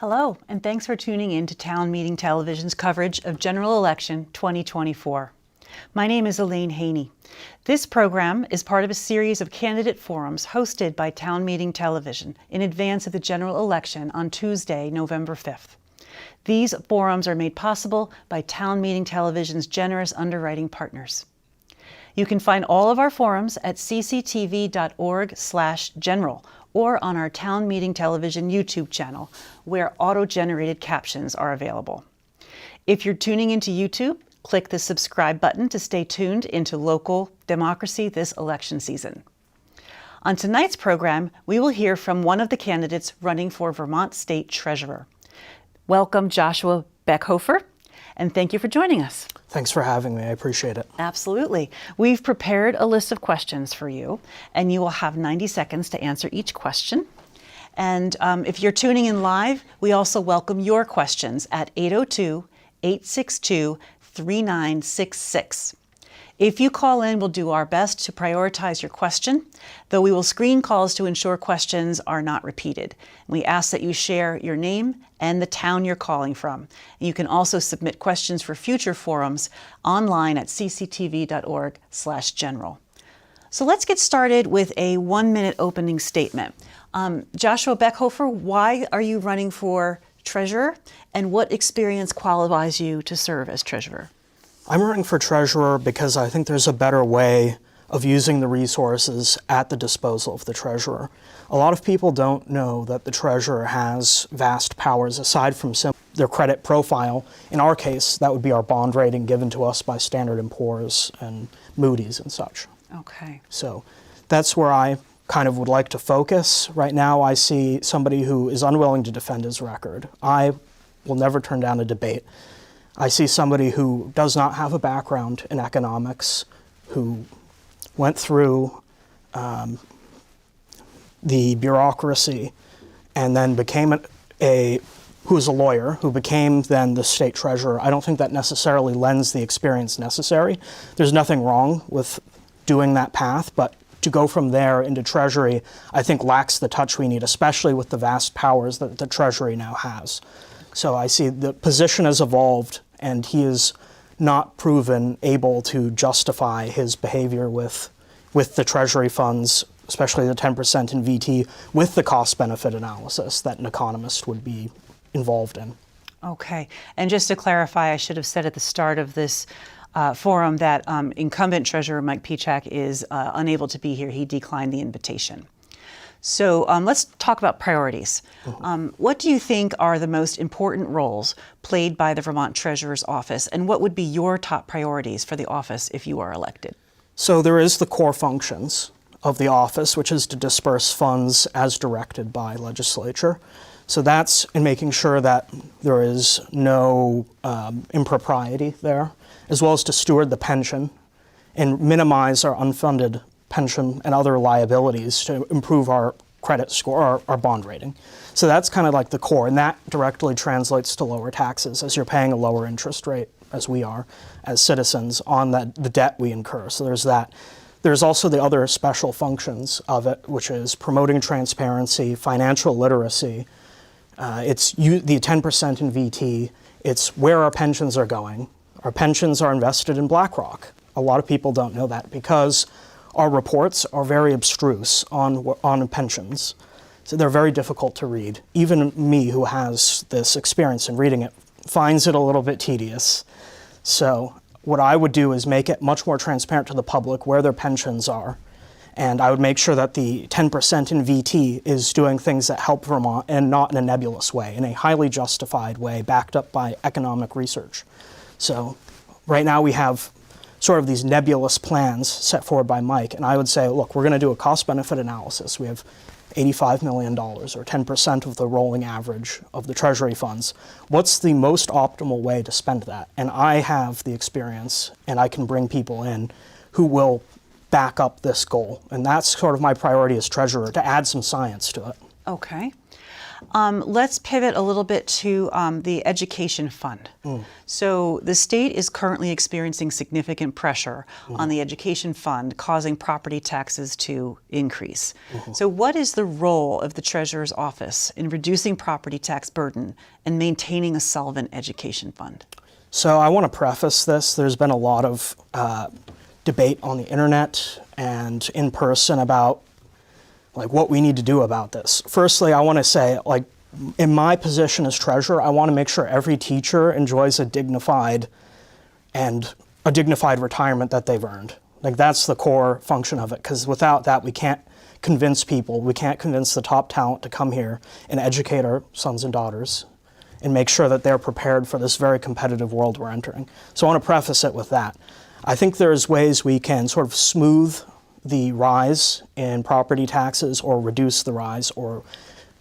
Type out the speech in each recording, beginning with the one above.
Hello, and thanks for tuning in to Town Meeting Television's coverage of General Election 2024. My name is Elaine Haney. This program is part of a series of candidate forums hosted by Town Meeting Television in advance of the general election on Tuesday, November 5th. These forums are made possible by Town Meeting Television's generous underwriting partners. You can find all of our forums at cctv.org/general or on our Town Meeting Television YouTube channel, where auto-generated captions are available. If you're tuning into YouTube, click the subscribe button to stay tuned into local democracy this election season. On tonight's program, we will hear from one of the candidates running for Vermont State Treasurer. Welcome, Joshua Beckhofer, and thank you for joining us. Thanks for having me. I appreciate it. Absolutely. We've prepared a list of questions for you, and you will have 90 seconds to answer each question. And if you're tuning in live, we also welcome your questions at 802-862-3966. If you call in, we'll do our best to prioritize your question, though we will screen calls to ensure questions are not repeated. We ask that you share your name and the town you're calling from. You can also submit questions for future forums online at cctv.org/general. So let's get started with a 1-minute opening statement. Joshua Beckhofer, why are you running for treasurer, and what experience qualifies you to serve as treasurer? I'm running for treasurer because I think there's a better way of using the resources at the disposal of the treasurer. A lot of people don't know that the treasurer has vast powers aside from their credit profile. In our case, that would be our bond rating given to us by Standard & Poor's and Moody's and such. Okay. So that's where I kind of would like to focus. Right now I see somebody who is unwilling to defend his record. I will never turn down a debate. I see somebody who does not have a background in economics, who went through the bureaucracy and then became who is a lawyer, who became then the state treasurer. I don't think that necessarily lends the experience necessary. There's nothing wrong with doing that path, but to go from there into Treasury, I think lacks the touch we need, especially with the vast powers that the Treasury now has. So I see the position has evolved, and he is not proven able to justify his behavior with the Treasury funds, especially the 10% in VT, with the cost-benefit analysis that an economist would be involved in. Okay. And just to clarify, I should have said at the start of this forum that incumbent treasurer Mike Piechak is unable to be here. He declined the invitation. So let's talk about priorities. What do you think are the most important roles played by the Vermont Treasurer's Office, and what would be your top priorities for the office if you are elected? So there is the core functions of the office, which is to disperse funds as directed by legislature. So that's in making sure that there is no impropriety there, as well as to steward the pension and minimize our unfunded pension and other liabilities to improve our credit score, our bond rating. So that's kind of like the core, and that directly translates to lower taxes as you're paying a lower interest rate, as we are, as citizens, on the debt we incur. So there's that. There's also the other special functions of it, which is promoting transparency, financial literacy. It's the 10% in VT. It's where our pensions are going. Our pensions are invested in BlackRock. A lot of people don't know that because our reports are very abstruse on pensions. So they're very difficult to read. Even me, who has this experience in reading it, finds it a little bit tedious. So what I would do is make it much more transparent to the public where their pensions are. And I would make sure that the 10% in VT is doing things that help Vermont, and not in a nebulous way, in a highly justified way, backed up by economic research. So right now we have sort of these nebulous plans set forward by Mike, and I would say, look, we're going to do a cost-benefit analysis. We have $85 million, or 10% of the rolling average of the Treasury funds. What's the most optimal way to spend that? And I have the experience, and I can bring people in who will back up this goal. And that's sort of my priority as treasurer, to add some science to it. Okay. Let's pivot a little bit to the education fund. So the state is currently experiencing significant pressure on the education fund, causing property taxes to increase. So what is the role of the Treasurer's Office in reducing property tax burden and maintaining a solvent education fund? So I want to preface this. There's been a lot of debate on the internet and in person about like what we need to do about this. Firstly, I want to say, like, in my position as treasurer, I want to make sure every teacher enjoys a dignified retirement that they've earned. Like, that's the core function of it, because without that, we can't convince people, we can't convince the top talent to come here and educate our sons and daughters and make sure that they're prepared for this very competitive world we're entering. So I want to preface it with that. I think there's ways we can sort of smooth the rise in property taxes or reduce the rise or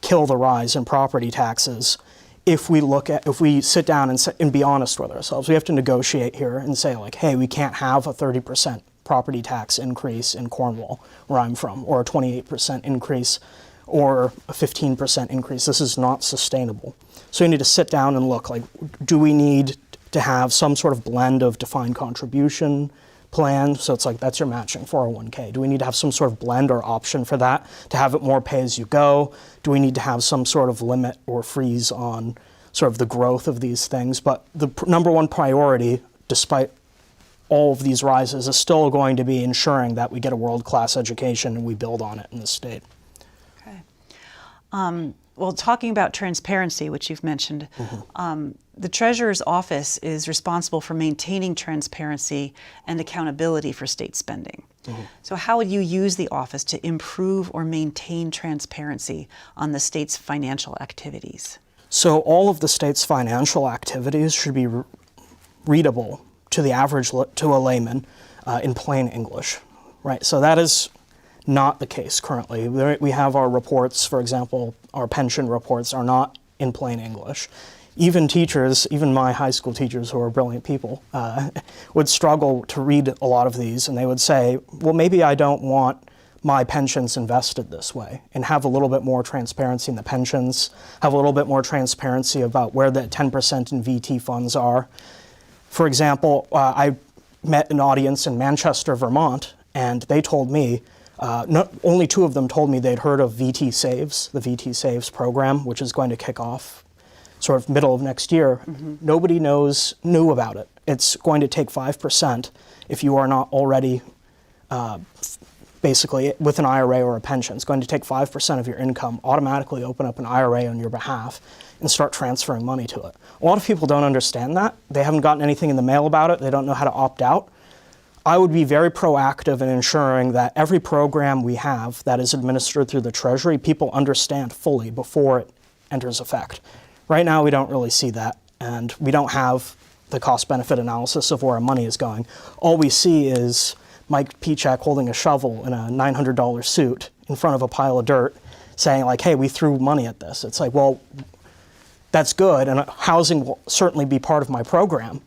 kill the rise in property taxes if we sit down and be honest with ourselves. We have to negotiate here and say, like, hey, we can't have a 30% property tax increase in Cornwall, where I'm from, or a 28% increase or a 15% increase. This is not sustainable. So we need to sit down and look, like, do we need to have some sort of blend of defined contribution plan? So it's like, that's your matching 401k. Do we need to have some sort of blend or option for that to have it more pay as you go? Do we need to have some sort of limit or freeze on sort of the growth of these things? But the number one priority, despite all of these rises, is still going to be ensuring that we get a world-class education and we build on it in the state. Okay. Well, talking about transparency, which you've mentioned, the Treasurer's Office is responsible for maintaining transparency and accountability for state spending. So how would you use the office to improve or maintain transparency on the state's financial activities? So all of the state's financial activities should be readable to the average, to a layman, in plain English, right? So that is not the case currently. We have our reports, for example, our pension reports are not in plain English. Even teachers, even my high school teachers who are brilliant people, would struggle to read a lot of these, and they would say, well, maybe I don't want my pensions invested this way, and have a little bit more transparency in the pensions, have a little bit more transparency about where the 10% in VT funds are. For example, I met an audience in Manchester, Vermont, and they told me, only two of them told me they'd heard of VT Saves, the VT Saves program, which is going to kick off sort of middle of next year. Nobody knew about it. It's going to take 5% if you are not already basically with an IRA or a pension. It's going to take 5% of your income, automatically open up an IRA on your behalf and start transferring money to it. A lot of people don't understand that. They haven't gotten anything in the mail about it. They don't know how to opt out. I would be very proactive in ensuring that every program we have that is administered through the Treasury, people understand fully before it enters effect. Right now, we don't really see that, and we don't have the cost-benefit analysis of where our money is going. All we see is Mike Pichak holding a shovel in a $900 suit in front of a pile of dirt saying, like, hey, we threw money at this. It's like, well, that's good, and housing will certainly be part of my program,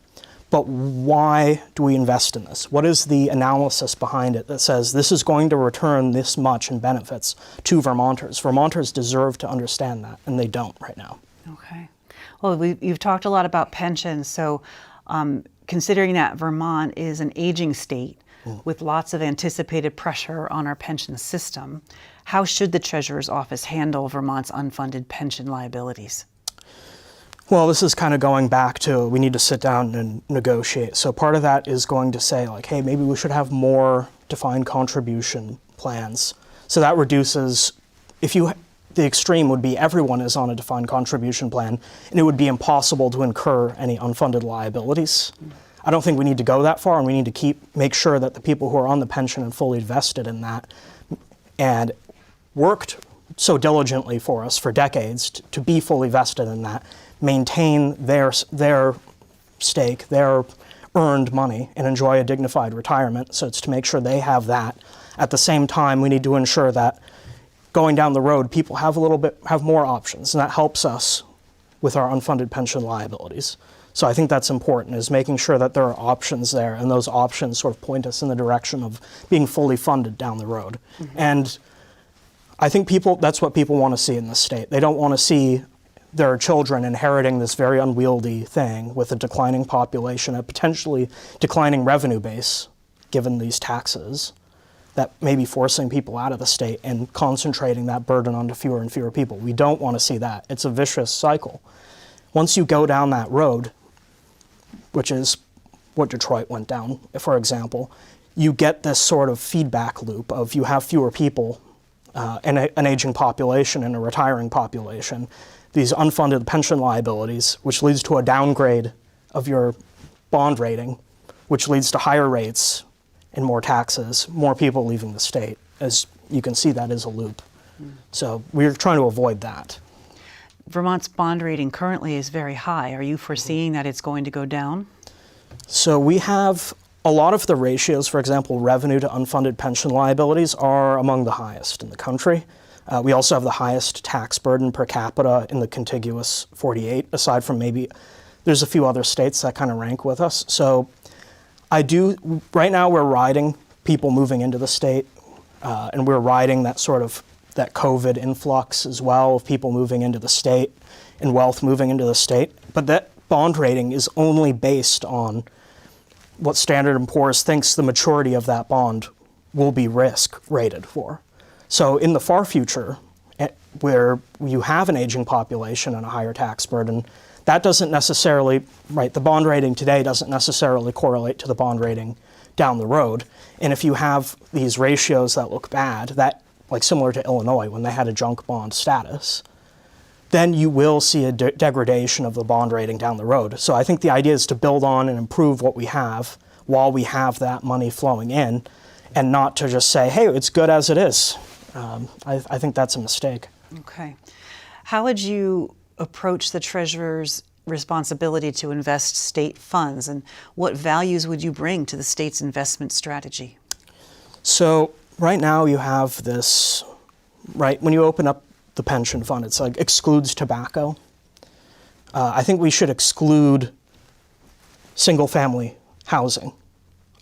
but why do we invest in this? What is the analysis behind it that says this is going to return this much in benefits to Vermonters? Vermonters deserve to understand that, and they don't right now. Okay. Well, you've talked a lot about pensions, so considering that Vermont is an aging state with lots of anticipated pressure on our pension system, how should the Treasurer's Office handle Vermont's unfunded pension liabilities? Well, this is kind of going back to we need to sit down and negotiate. So part of that is going to say, like, hey, maybe we should have more defined contribution plans. So that reduces, the extreme would be everyone is on a defined contribution plan, and it would be impossible to incur any unfunded liabilities. I don't think we need to go that far, and we need to make sure that the people who are on the pension and fully vested in that and worked so diligently for us for decades to be fully vested in that, maintain their stake, their earned money, and enjoy a dignified retirement. So it's to make sure they have that. At the same time, we need to ensure that going down the road, people have more options, and that helps us with our unfunded pension liabilities. So I think that's important, is making sure that there are options there, and those options sort of point us in the direction of being fully funded down the road. And I think that's what people want to see in the state. They don't want to see their children inheriting this very unwieldy thing with a declining population, a potentially declining revenue base, given these taxes, that may be forcing people out of the state and concentrating that burden onto fewer and fewer people. We don't want to see that. It's a vicious cycle. Once you go down that road, which is what Detroit went down, for example, you get this sort of feedback loop of you have fewer people, an aging population and a retiring population, these unfunded pension liabilities, which leads to a downgrade of your bond rating, which leads to higher rates and more taxes, more people leaving the state. As you can see, that is a loop. So we're trying to avoid that. Vermont's bond rating currently is very high. Are you foreseeing that it's going to go down? So we have a lot of the ratios, for example, revenue to unfunded pension liabilities are among the highest in the country. We also have the highest tax burden per capita in the contiguous 48, aside from maybe there's a few other states that kind of rank with us. So right now we're riding people moving into the state, and we're riding that COVID influx as well of people moving into the state and wealth moving into the state. But that bond rating is only based on what Standard & Poor's thinks the maturity of that bond will be risk rated for. So in the far future, where you have an aging population and a higher tax burden, that doesn't necessarily, the bond rating today doesn't necessarily correlate to the bond rating down the road. And if you have these ratios that look bad, like similar to Illinois when they had a junk bond status, then you will see a degradation of the bond rating down the road. So I think the idea is to build on and improve what we have while we have that money flowing in, and not to just say, hey, it's good as it is. I think that's a mistake. Okay. How would you approach the treasurer's responsibility to invest state funds, and what values would you bring to the state's investment strategy? So right now you have this, when you open up the pension fund, it's like excludes tobacco. I think we should exclude single-family housing.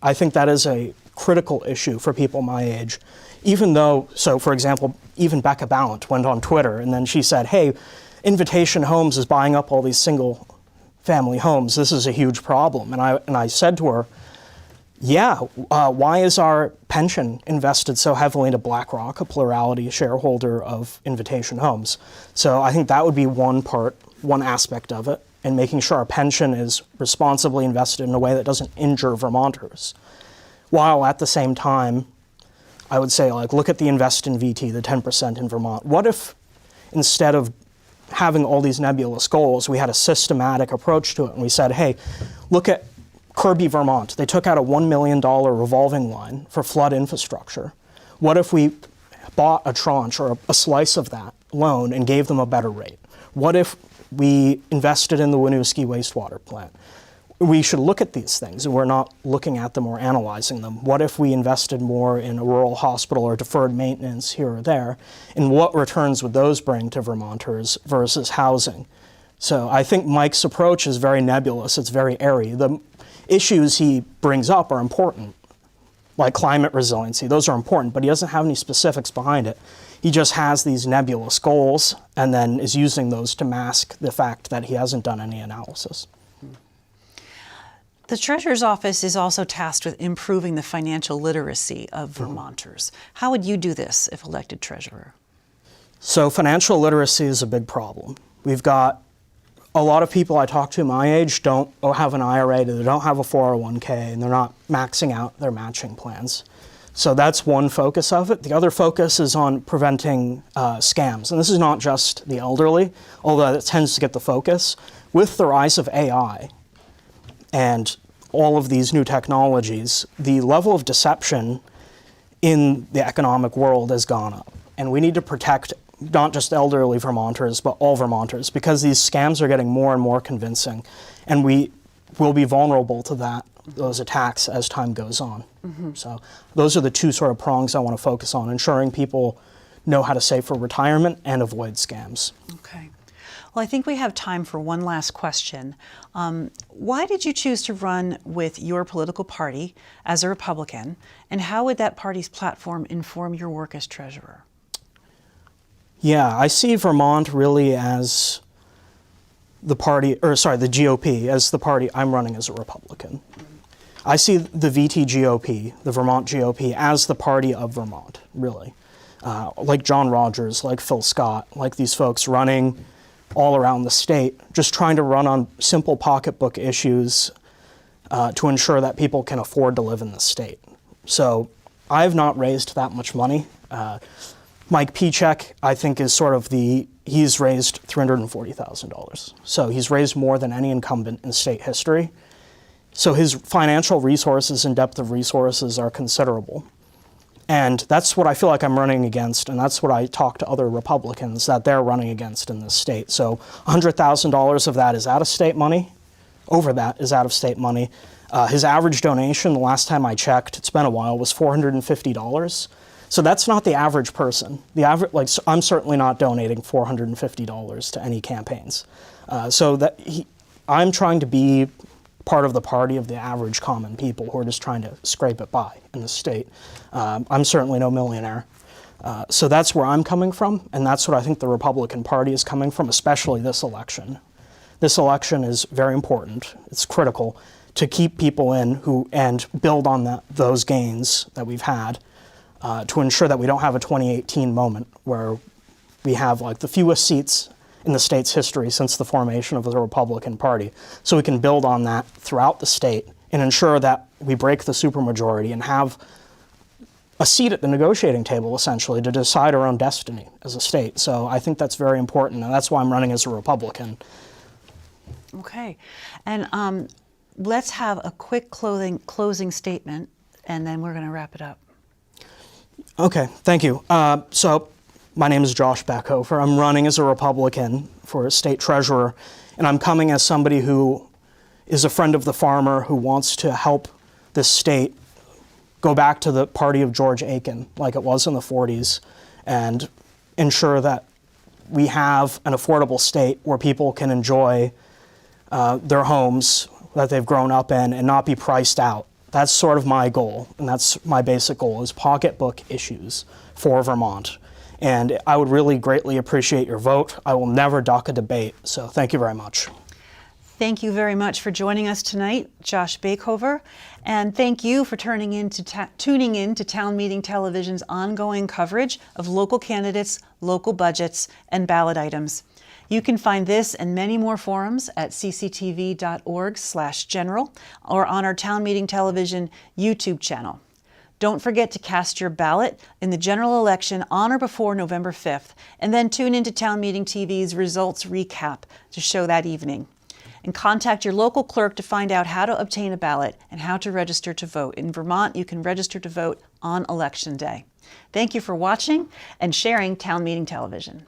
I think that is a critical issue for people my age. Even though, so for example, even Becca Ballant went on Twitter and then she said, hey, Invitation Homes is buying up all these single-family homes. This is a huge problem. And I said to her, yeah, why is our pension invested so heavily into BlackRock, a plurality shareholder of Invitation Homes? So I think that would be one aspect of it, and making sure our pension is responsibly invested in a way that doesn't injure Vermonters. While at the same time, I would say, look at the Invest in VT, the 10% in Vermont. What if instead of having all these nebulous goals, we had a systematic approach to it, and we said, hey, look at Kirby, Vermont. They took out a $1 million revolving line for flood infrastructure. What if we bought a tranche or a slice of that loan and gave them a better rate? What if we invested in the Winooski wastewater plant? We should look at these things, and we're not looking at them or analyzing them. What if we invested more in a rural hospital or deferred maintenance here or there? And what returns would those bring to Vermonters versus housing? So I think Mike's approach is very nebulous. It's very airy. The issues he brings up are important, like climate resiliency. Those are important, but he doesn't have any specifics behind it. He just has these nebulous goals and then is using those to mask the fact that he hasn't done any analysis. The Treasurer's Office is also tasked with improving the financial literacy of Vermonters. How would you do this if elected treasurer? So financial literacy is a big problem. We've got a lot of people I talk to my age don't have an IRA, they don't have a 401k, and they're not maxing out their matching plans. So that's one focus of it. The other focus is on preventing scams. And this is not just the elderly, although that tends to get the focus. With the rise of AI and all of these new technologies, the level of deception in the economic world has gone up. And we need to protect not just elderly Vermonters, but all Vermonters, because these scams are getting more and more convincing. And we will be vulnerable to those attacks as time goes on. So those are the two sort of prongs I want to focus on, ensuring people know how to save for retirement and avoid scams. Okay. Well, I think we have time for one last question. Why did you choose to run with your political party as a Republican, and how would that party's platform inform your work as treasurer? Yeah, I see Vermont really as the GOP, as the party I'm running as a Republican. I see the VT GOP, the Vermont GOP, as the party of Vermont, really. Like John Rogers, like Phil Scott, like these folks running all around the state, just trying to run on simple pocketbook issues to ensure that people can afford to live in the state. So I've not raised that much money. Mike Piechek, I think, is he's raised $340,000. So he's raised more than any incumbent in state history. So his financial resources and depth of resources are considerable. And that's what I feel like I'm running against, and that's what I talk to other Republicans that they're running against in this state. So $100,000 of that is out-of-state money. Over that is out-of-state money. His average donation, the last time I checked, it's been a while, was $450. So that's not the average person. I'm certainly not donating $450 to any campaigns. I'm trying to be part of the party of the average common people who are just trying to scrape it by in the state. I'm certainly no millionaire. So that's where I'm coming from, and that's what I think the Republican Party is coming from, especially this election. This election is very important. It's critical to keep people in and build on those gains that we've had to ensure that we don't have a 2018 moment where we have the fewest seats in the state's history since the formation of the Republican Party. So we can build on that throughout the state and ensure that we break the supermajority and have a seat at the negotiating table, essentially, to decide our own destiny as a state. So I think that's very important, and that's why I'm running as a Republican. Okay. And let's have a quick closing statement, and then we're going to wrap it up. Okay, thank you. So my name is Josh Beckhofer. I'm running as a Republican for state treasurer, and I'm coming as somebody who is a friend of the farmer who wants to help this state go back to the party of George Aiken, like it was in the 40s, and ensure that we have an affordable state where people can enjoy their homes that they've grown up in and not be priced out. That's sort of my goal, and that's my basic goal, is pocketbook issues for Vermont. And I would really greatly appreciate your vote. I will never duck a debate, so thank you very much. Thank you very much for joining us tonight, Josh Beckhofer, and thank you for tuning in to Town Meeting Television's ongoing coverage of local candidates, local budgets, and ballot items. You can find this and many more forums at cctv.org/general or on our Town Meeting Television YouTube channel. Don't forget to cast your ballot in the general election on or before November 5th, and then tune into Town Meeting TV's results recap to show that evening. And contact your local clerk to find out how to obtain a ballot and how to register to vote. In Vermont, you can register to vote on Election Day. Thank you for watching and sharing Town Meeting Television.